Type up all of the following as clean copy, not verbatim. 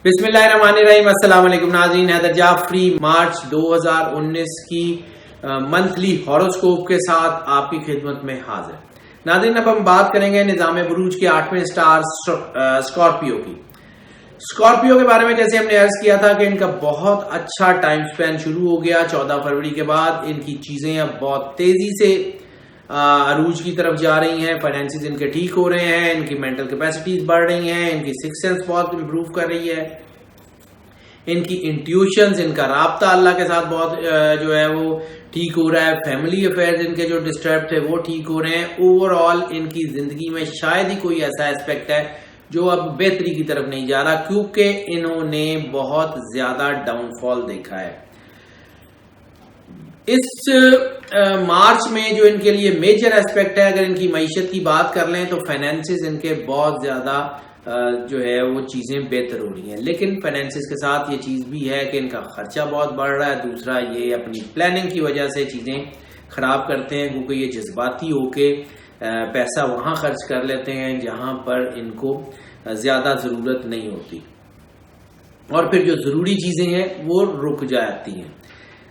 بسم اللہ الرحمن الرحیم. السلام علیکم ناظرین. حیدر جعفری مارچ 2019 کی منتھلی ہاروسکوپ کے ساتھ آپ کی خدمت میں حاضر. ناظرین, اب ہم بات کریں گے نظام بروج کے 8ویں سٹار اسکارپیو کی. اسکارپیو کے بارے میں جیسے ہم نے عرض کیا تھا کہ ان کا بہت اچھا ٹائم سپین شروع ہو گیا 14 فروری کے بعد. ان کی چیزیں اب بہت تیزی سے عروج کی طرف جا رہی ہیں. فائنینسز ان کے ٹھیک ہو رہے ہیں, ان کی مینٹل کیپیسٹیز بڑھ رہی ہیں, ان کی سکس سینس بہت امپروو کر رہی ہے, ان کی انٹیوشنز, ان کا رابطہ اللہ کے ساتھ بہت جو ہے وہ ٹھیک ہو رہا ہے. فیملی افیئرز ان کے جو ڈسٹرب تھے وہ ٹھیک ہو رہے ہیں. اوور آل ان کی زندگی میں شاید ہی کوئی ایسا اسپیکٹ ہے جو اب بہتری کی طرف نہیں جا رہا, کیونکہ انہوں نے بہت زیادہ ڈاؤن فال دیکھا ہے. اس مارچ میں جو ان کے لیے میجر اسپیکٹ ہے, اگر ان کی معیشت کی بات کر لیں تو فائنینسز ان کے بہت زیادہ جو ہے وہ چیزیں بہتر ہو رہی ہیں. لیکن فائنینسز کے ساتھ یہ چیز بھی ہے کہ ان کا خرچہ بہت بڑھ رہا ہے. دوسرا, یہ اپنی پلاننگ کی وجہ سے چیزیں خراب کرتے ہیں, کیونکہ یہ جذباتی ہو کے پیسہ وہاں خرچ کر لیتے ہیں جہاں پر ان کو زیادہ ضرورت نہیں ہوتی, اور پھر جو ضروری چیزیں ہیں وہ رک جاتی ہیں.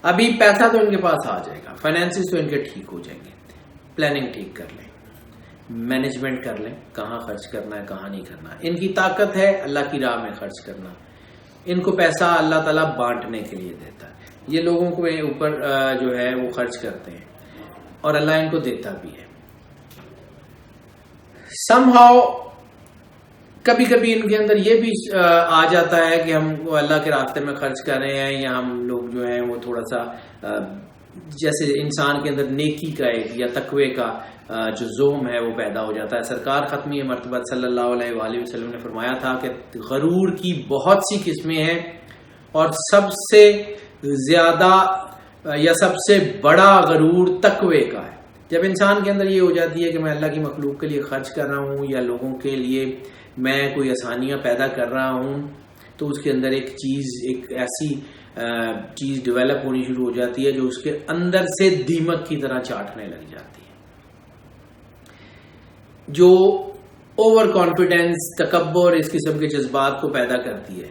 ابھی پیسہ تو ان کے پاس آ جائے گا, فائنینسز تو ان کے ٹھیک ہو جائیں گے. پلاننگ ٹھیک کر لیں, مینجمنٹ کر لیں, کہاں خرچ کرنا ہے کہاں نہیں کرنا. ان کی طاقت ہے اللہ کی راہ میں خرچ کرنا. ان کو پیسہ اللہ تعالیٰ بانٹنے کے لیے دیتا ہے. یہ لوگوں کو اوپر جو ہے وہ خرچ کرتے ہیں اور اللہ ان کو دیتا بھی ہے. سم ہاؤ کبھی کبھی ان کے اندر یہ بھی آ جاتا ہے کہ ہم اللہ کے راستے میں خرچ کر رہے ہیں, یا ہم لوگ جو ہیں وہ تھوڑا سا جیسے انسان کے اندر نیکی کا ایک یا تقوی کا جو زوم ہے وہ پیدا ہو جاتا ہے. سرکار ختمی مرتبہ صلی اللہ علیہ وآلہ وسلم نے فرمایا تھا کہ غرور کی بہت سی قسمیں ہیں, اور سب سے زیادہ یا سب سے بڑا غرور تقوی کا ہے. جب انسان کے اندر یہ ہو جاتی ہے کہ میں اللہ کی مخلوق کے لیے خرچ کر رہا ہوں یا لوگوں کے لیے میں کوئی آسانیاں پیدا کر رہا ہوں, تو اس کے اندر ایک ایسی چیز ڈیولپ ہونی شروع ہو جاتی ہے جو اس کے اندر سے دیمک کی طرح چاٹنے لگ جاتی ہے, جو اوور کانفیڈنس, تکبر, اس قسم کے جذبات کو پیدا کرتی ہے,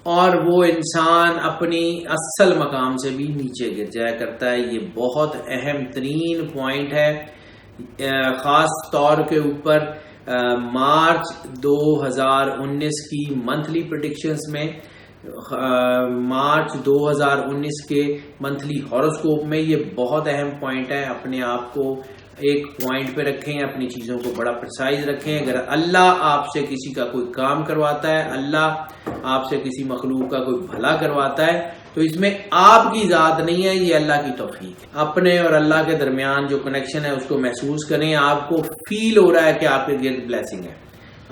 اور وہ انسان اپنی اصل مقام سے بھی نیچے گر جایا کرتا ہے. یہ بہت اہم ترین پوائنٹ ہے, خاص طور کے اوپر مارچ 2019 کی منتھلی پریڈکشنز میں, مارچ 2019 کے منتھلی ہاروسکوپ میں یہ بہت اہم پوائنٹ ہے. اپنے آپ کو ایک پوائنٹ پہ رکھیں, اپنی چیزوں کو بڑا پرسائز رکھیں. اگر اللہ آپ سے کسی کا کوئی کام کرواتا ہے, اللہ آپ سے کسی مخلوق کا کوئی بھلا کرواتا ہے, تو اس میں آپ کی ذات نہیں ہے, یہ اللہ کی توفیق ہے. اپنے اور اللہ کے درمیان جو کنیکشن ہے اس کو محسوس کریں. آپ کو فیل ہو رہا ہے کہ آپ کے گرد بلیسنگ ہے,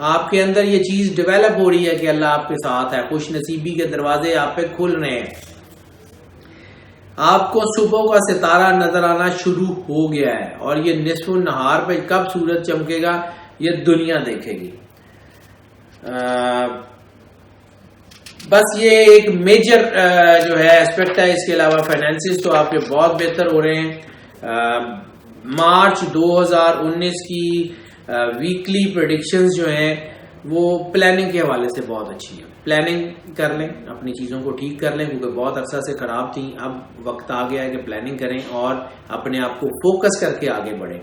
آپ کے اندر یہ چیز ڈیولپ ہو رہی ہے کہ اللہ آپ کے ساتھ ہے. خوش نصیبی کے دروازے آپ پہ کھل رہے ہیں. آپ کو صبح کا ستارہ نظر آنا شروع ہو گیا ہے, اور یہ نصف النہار پہ کب سورج چمکے گا یہ دنیا دیکھے گی. بس یہ ایک میجر جو ہے اسپیکٹ ہے. اس کے علاوہ فائنینسز تو آپ کے بہت بہتر ہو رہے ہیں. مارچ 2019 کی ویکلی پریڈکشنز جو ہیں وہ پلاننگ کے حوالے سے بہت اچھی ہے. پلاننگ کر لیں, اپنی چیزوں کو ٹھیک کر لیں, کیونکہ بہت عرصہ سے خراب تھیں. اب وقت آ گیا ہے کہ پلاننگ کریں اور اپنے آپ کو فوکس کر کے آگے بڑھیں.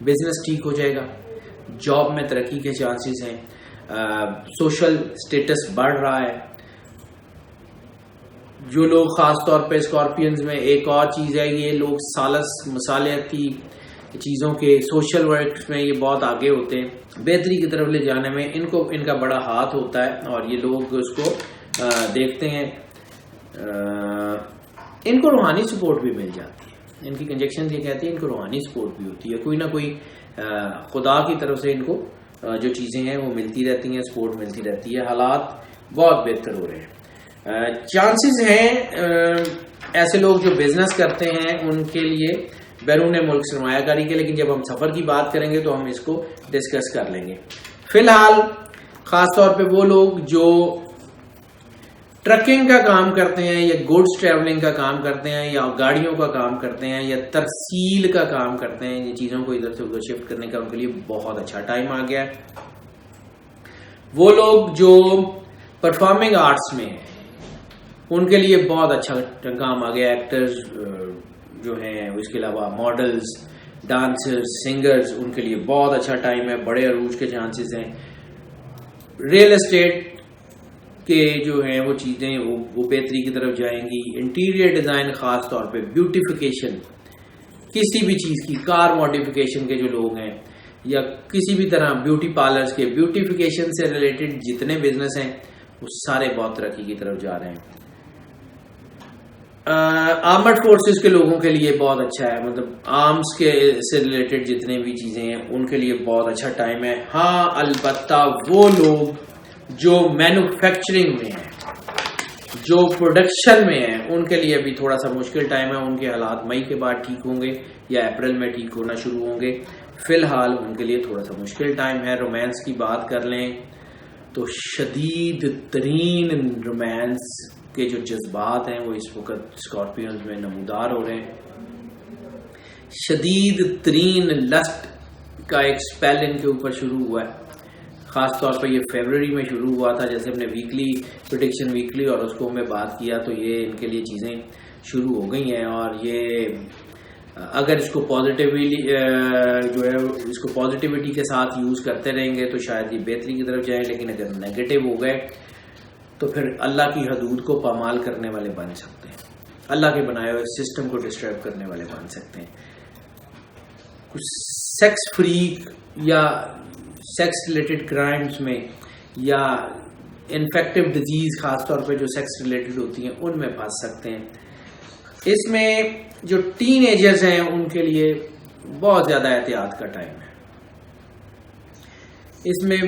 بزنس ٹھیک ہو جائے گا, جاب میں ترقی کے چانسز ہیں, سوشل سٹیٹس بڑھ رہا ہے. جو لوگ خاص طور پہ اسکارپینز میں ایک اور چیز ہے, یہ لوگ سالس مصالحتی چیزوں کے سوشل ورک میں یہ بہت آگے ہوتے ہیں. بہتری کی طرف لے جانے میں ان کا بڑا ہاتھ ہوتا ہے, اور یہ لوگ اس کو دیکھتے ہیں. ان کو روحانی سپورٹ بھی مل جاتی ہے. ان کی کنجیکشن یہ کہتی ہے ان کو روحانی سپورٹ بھی ہوتی ہے. کوئی نہ کوئی خدا کی طرف سے ان کو جو چیزیں ہیں وہ ملتی رہتی ہیں, سپورٹ ملتی رہتی ہے. حالات بہت بہتر ہو رہے ہیں. چانسز ہیں ایسے لوگ جو بزنس کرتے ہیں ان کے لیے بیرون ملک سرمایہ کاری کے, لیکن جب ہم سفر کی بات کریں گے تو ہم اس کو ڈسکس کر لیں گے. فی الحال خاص طور پہ وہ لوگ جو ٹرکنگ کا کام کرتے ہیں, یا گوڈز ٹریولنگ کا کام کرتے ہیں, یا گاڑیوں کا کام کرتے ہیں, یا ترسیل کا کام کرتے ہیں, یہ چیزوں کو ادھر سے ادھر شفٹ کرنے کا ان کے لیے بہت اچھا ٹائم آ گیا ہے. وہ لوگ جو پرفارمنگ آرٹس میں ہیں ان کے لیے بہت اچھا کام آ گیا. ایکٹرز جو ہیں، اس کے علاوہ ماڈلز، ڈانسرز، سنگرز، ان کے لیے بہت اچھا ٹائم ہے، بڑے عروج کے چانسز ہیں. ریئل اسٹیٹ کے جو ہیں وہ چیزیں وہ بہتری کی طرف جائیں گی. انٹیریئر ڈیزائن، خاص طور پہ بیوٹیفیکیشن، کسی بھی چیز کی، کار ماڈیفیکیشن کے جو لوگ ہیں یا کسی بھی طرح بیوٹی پارلرز کے، بیوٹیفیکیشن سے ریلیٹڈ جتنے بزنس ہیں وہ سارے بہت ترقی کی طرف جا رہے ہیں. آرمڈ فورسز کے لوگوں کے لیے بہت اچھا ہے، مطلب آرمز کے سے ریلیٹڈ جتنے بھی چیزیں ہیں ان کے لیے بہت اچھا ٹائم ہے. ہاں البتہ وہ لوگ جو مینوفیکچرنگ میں ہیں، جو پروڈکشن میں ہیں، ان کے لیے ابھی تھوڑا سا مشکل ٹائم ہے. ان کے حالات مئی کے بعد ٹھیک ہوں گے یا اپریل میں ٹھیک ہونا شروع ہوں گے. فی الحال ان کے لیے تھوڑا سا مشکل ٹائم ہے. رومانس کی بات کر لیں تو شدید ترین رومانس کے جو جذبات ہیں وہ اس وقت اسکارپیونز میں نمودار ہو رہے ہیں. شدید ترین لسٹ کا ایک اسپیل ان کے اوپر شروع ہوا ہے. خاص طور پہ یہ فیبروری میں شروع ہوا تھا، جیسے ہم نے ویکلی پریڈکشن ویکلی اور اس کو میں بات کیا تو یہ ان کے لیے چیزیں شروع ہو گئی ہیں. اور یہ اگر اس کو پازیٹیولی جو ہے اس کو پازیٹیوٹی کے ساتھ یوز کرتے رہیں گے تو شاید یہ بہتری کی طرف جائیں، لیکن اگر نیگیٹو ہو گئے تو پھر اللہ کی حدود کو پامال کرنے والے بن سکتے ہیں، اللہ کے بنائے ہوئے سسٹم کو ڈسٹرب کرنے والے بن سکتے ہیں. کچھ سیکس فریک یا سیکس ریلیٹڈ کرائمز میں یا انفیکٹو ڈیزیز خاص طور پہ جو سیکس ریلیٹڈ ہوتی ہیں ان میں پھنس سکتے ہیں. اس میں جو ٹین ایجرز ہیں ان کے لیے بہت زیادہ احتیاط کا ٹائم ہے. اس میں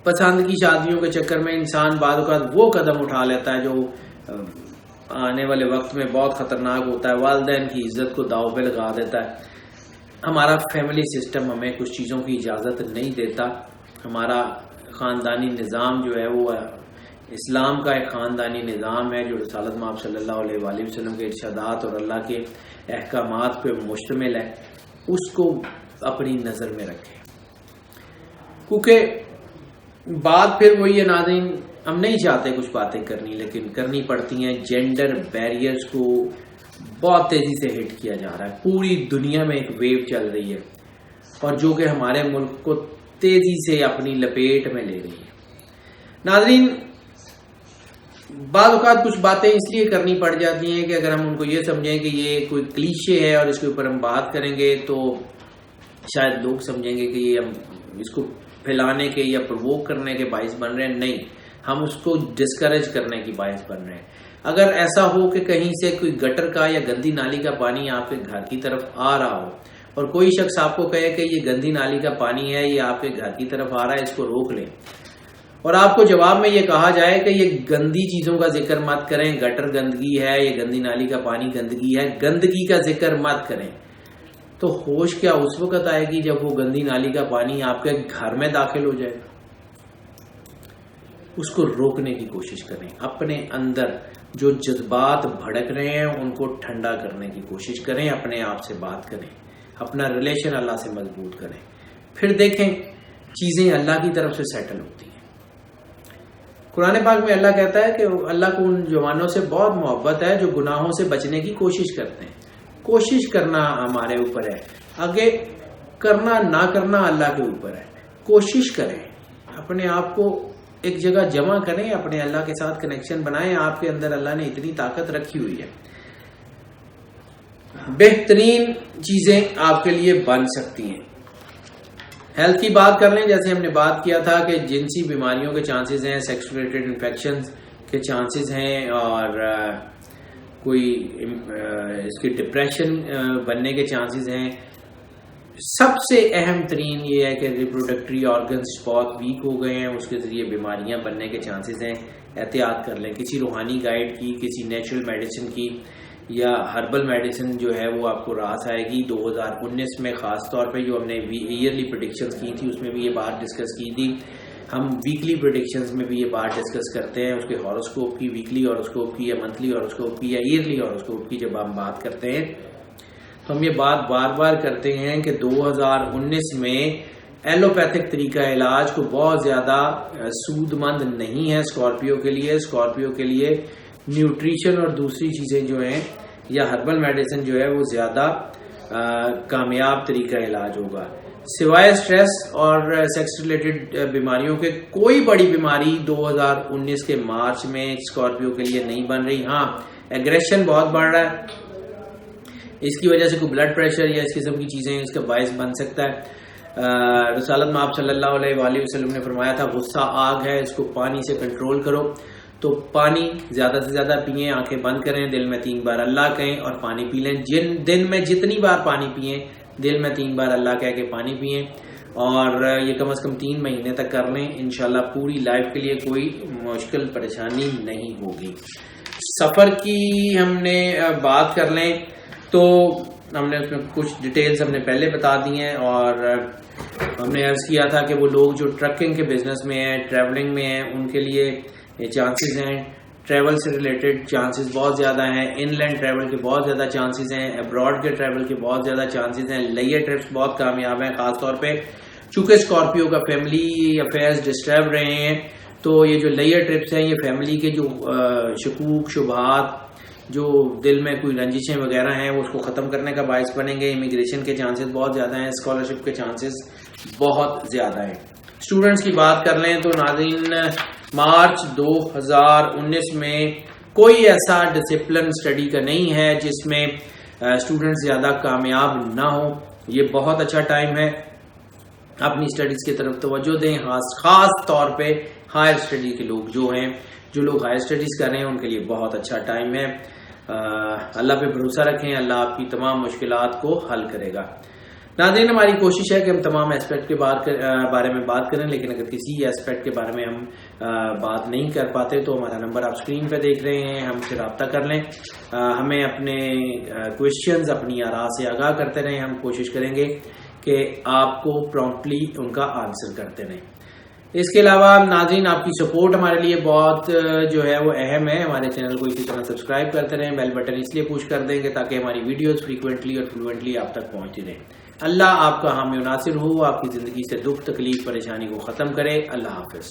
پسند کی شادیوں کے چکر میں انسان بعض اوقات وہ قدم اٹھا لیتا ہے جو آنے والے وقت میں بہت خطرناک ہوتا ہے. والدین کی عزت کو داؤ پہ لگا دیتا ہے. ہمارا فیملی سسٹم ہمیں کچھ چیزوں کی اجازت نہیں دیتا. ہمارا خاندانی نظام جو ہے وہ اسلام کا ایک خاندانی نظام ہے جو رسالت مآب صلی اللہ علیہ وآلہ وسلم کے ارشادات اور اللہ کے احکامات پہ مشتمل ہے. اس کو اپنی نظر میں رکھیں، کیونکہ بات پھر وہی ہے ناظرین، ہم نہیں چاہتے کچھ باتیں کرنی لیکن کرنی پڑتی ہیں. جینڈر بیریئرز کو بہت تیزی سے ہٹ کیا جا رہا ہے. پوری دنیا میں ایک ویو چل رہی ہے اور جو کہ ہمارے ملک کو تیزی سے اپنی لپیٹ میں لے رہی ہے. ناظرین بعض اوقات کچھ باتیں اس لیے کرنی پڑ جاتی ہیں کہ اگر ہم ان کو یہ سمجھیں کہ یہ کوئی کلیشے ہے اور اس کے اوپر ہم بات کریں گے تو شاید لوگ سمجھیں گے کہ یہ ہم اس کو پھیلانے کے یا پرووک کرنے کے باعث بن رہے ہیں. نہیں، ہم اس کو ڈسکریج کرنے کی باعث بن رہے ہیں. اگر ایسا ہو کہ کہیں سے کوئی گٹر کا یا گندی نالی کا پانی آپ کے گھر کی طرف آ رہا ہو اور کوئی شخص آپ کو کہے کہ یہ گندی نالی کا پانی ہے، یہ آپ کے گھر کی طرف آ رہا ہے، اس کو روک لیں، اور آپ کو جواب میں یہ کہا جائے کہ یہ گندی چیزوں کا ذکر مت کریں، گٹر گندگی ہے، یہ گندی نالی کا پانی گندگی ہے، گندگی کا ذکر مت کریں، تو ہوش کیا اس وقت آئے گی جب وہ گندی نالی کا پانی آپ کے گھر میں داخل ہو جائے گا. اس کو روکنے کی کوشش کریں. اپنے اندر جو جذبات بھڑک رہے ہیں ان کو ٹھنڈا کرنے کی کوشش کریں. اپنے آپ سے بات کریں، اپنا ریلیشن اللہ سے مضبوط کریں، پھر دیکھیں چیزیں اللہ کی طرف سے سیٹل ہوتی ہیں. قرآن پاک میں اللہ کہتا ہے کہ اللہ کو ان جوانوں سے بہت محبت ہے جو گناہوں سے بچنے کی کوشش کرتے ہیں. کوشش کرنا ہمارے اوپر ہے، آگے کرنا نہ کرنا اللہ کے اوپر ہے. کوشش کریں، اپنے آپ کو ایک جگہ جمع کریں، اپنے اللہ کے ساتھ کنیکشن بنائیں. آپ کے اندر اللہ نے اتنی طاقت رکھی ہوئی ہے، بہترین چیزیں آپ کے لیے بن سکتی ہیں. ہیلتھ کی بات کر لیں، جیسے ہم نے بات کیا تھا کہ جنسی بیماریوں کے چانسز ہیں، سیکس ریلیٹڈ انفیکشنز کے چانسز ہیں، اور کوئی اس کی ڈپریشن بننے کے چانسز ہیں. سب سے اہم ترین یہ ہے کہ ریپروڈکٹری آرگنز بہت ویک ہو گئے ہیں، اس کے ذریعے بیماریاں بننے کے چانسز ہیں. احتیاط کر لیں. کسی روحانی گائیڈ کی، کسی نیچرل میڈیسن کی یا ہربل میڈیسن جو ہے وہ آپ کو راس آئے گی. 2019 میں خاص طور پہ جو ہم نے ایئرلی پریڈکشنز کی تھی اس میں بھی یہ بات ڈسکس کی تھی. ہم ویکلی پریڈکشنز میں بھی یہ بات ڈسکس کرتے ہیں، اس کے ہاروسکوپ کی، ویکلی ہاروسکوپ کی یا منتھلی ہاروسکوپ کی یا ایئرلی ہاروسکوپ کی. جب ہم بات کرتے ہیں تو ہم یہ بات بار بار کرتے ہیں کہ 2019 میں ایلوپیتھک طریقہ علاج کو بہت زیادہ سود مند نہیں ہے اسکارپیو کے لیے. اسکارپیو کے لیے نیوٹریشن اور دوسری چیزیں جو ہیں یا ہربل میڈیسن جو ہے وہ زیادہ کامیاب طریقہ علاج ہوگا. سوائے سٹریس اور سیکس ریلیٹڈ بیماریوں کے کوئی بڑی بیماری 2019 کے مارچ میں اسکارپیو کے لیے نہیں بن رہی. ہاں ایگریشن بہت بڑھ رہا ہے, اس کی وجہ سے کوئی بلڈ پریشر یا اس قسم کی چیزیں اس کا باعث بن سکتا ہے. رسالت میں آپ صلی اللہ علیہ وآلہ وسلم نے فرمایا تھا غصہ آگ ہے, اس کو پانی سے کنٹرول کرو. تو پانی زیادہ سے زیادہ پئیں, آنکھیں بند کریں, دل میں 3 بار اللہ کہیں اور پانی پی لیں. دن میں جتنی بار پانی پئیں دل میں 3 بار اللہ کہہ کے پانی پئیں, اور یہ کم از کم 3 مہینے تک کر لیں. انشاءاللہ پوری لائف کے لیے کوئی مشکل پریشانی نہیں ہوگی. سفر کی ہم نے بات کر لیں تو ہم نے اس میں کچھ ڈیٹیلز ہم نے پہلے بتا دی ہیں, اور ہم نے عرض کیا تھا کہ وہ لوگ جو ٹرکنگ کے بزنس میں ہیں, ٹریولنگ میں ہیں, ان کے لیے یہ چانسز ہیں. ٹریول سے ریلیٹڈ چانسز بہت زیادہ ہیں, ان لینڈ ٹریول کے بہت زیادہ چانسز ہیں, ابراڈ کے ٹریول کے بہت زیادہ چانسز ہیں. لیئر ٹرپس بہت کامیاب ہیں, خاص طور پہ چونکہ اسکارپیو کا فیملی افیئرز ڈسٹرب رہے ہیں, تو یہ جو لیئر ٹرپس ہیں یہ فیملی کے جو شکوک شبہات, جو دل میں کوئی رنجشیں وغیرہ ہیں, وہ اس کو ختم کرنے کا باعث بنیں گے. امیگریشن کے چانسز بہت زیادہ ہیں, اسکالرشپ کے چانسز بہت زیادہ ہیں. اسٹوڈنٹس کی بات کر لیں تو ناظرین مارچ 2019 میں کوئی ایسا ڈسپلن اسٹڈی کا نہیں ہے جس میں اسٹوڈنٹس زیادہ کامیاب نہ ہوں. یہ بہت اچھا ٹائم ہے, اپنی اسٹڈیز کی طرف توجہ دیں. خاص طور پہ ہائر اسٹڈی کے لوگ جو لوگ ہائر اسٹڈیز کر رہے ہیں ان کے لیے بہت اچھا ٹائم ہے. اللہ پہ بھروسہ رکھیں, اللہ آپ کی تمام مشکلات کو حل کرے گا. ناظرین ہماری کوشش ہے کہ ہم تمام اسپیکٹ کے بارے میں بات کریں, لیکن اگر کسی اسپیکٹ کے بارے میں ہم بات نہیں کر پاتے تو ہمارا نمبر آپ اسکرین پہ دیکھ رہے ہیں, ہم سے رابطہ کر لیں. ہمیں اپنے کویشچنز اپنی آراء سے آگاہ کرتے رہیں, ہم کوشش کریں گے کہ آپ کو پرومپٹلی ان کا آنسر کرتے رہیں. اس کے علاوہ ناظرین آپ کی سپورٹ ہمارے لیے بہت جو ہے وہ اہم ہے. ہمارے چینل کو اسی طرح سبسکرائب کرتے رہیں, بیل بٹن اس لیے پوش کر دیں گے تاکہ ہماری ویڈیوز فریکوینٹلی اور فلوئنٹلی آپ تک پہنچتی رہیں. اللہ آپ کا حامی و ناصر ہو, آپ کی زندگی سے دکھ تکلیف پریشانی کو ختم کرے. اللہ حافظ.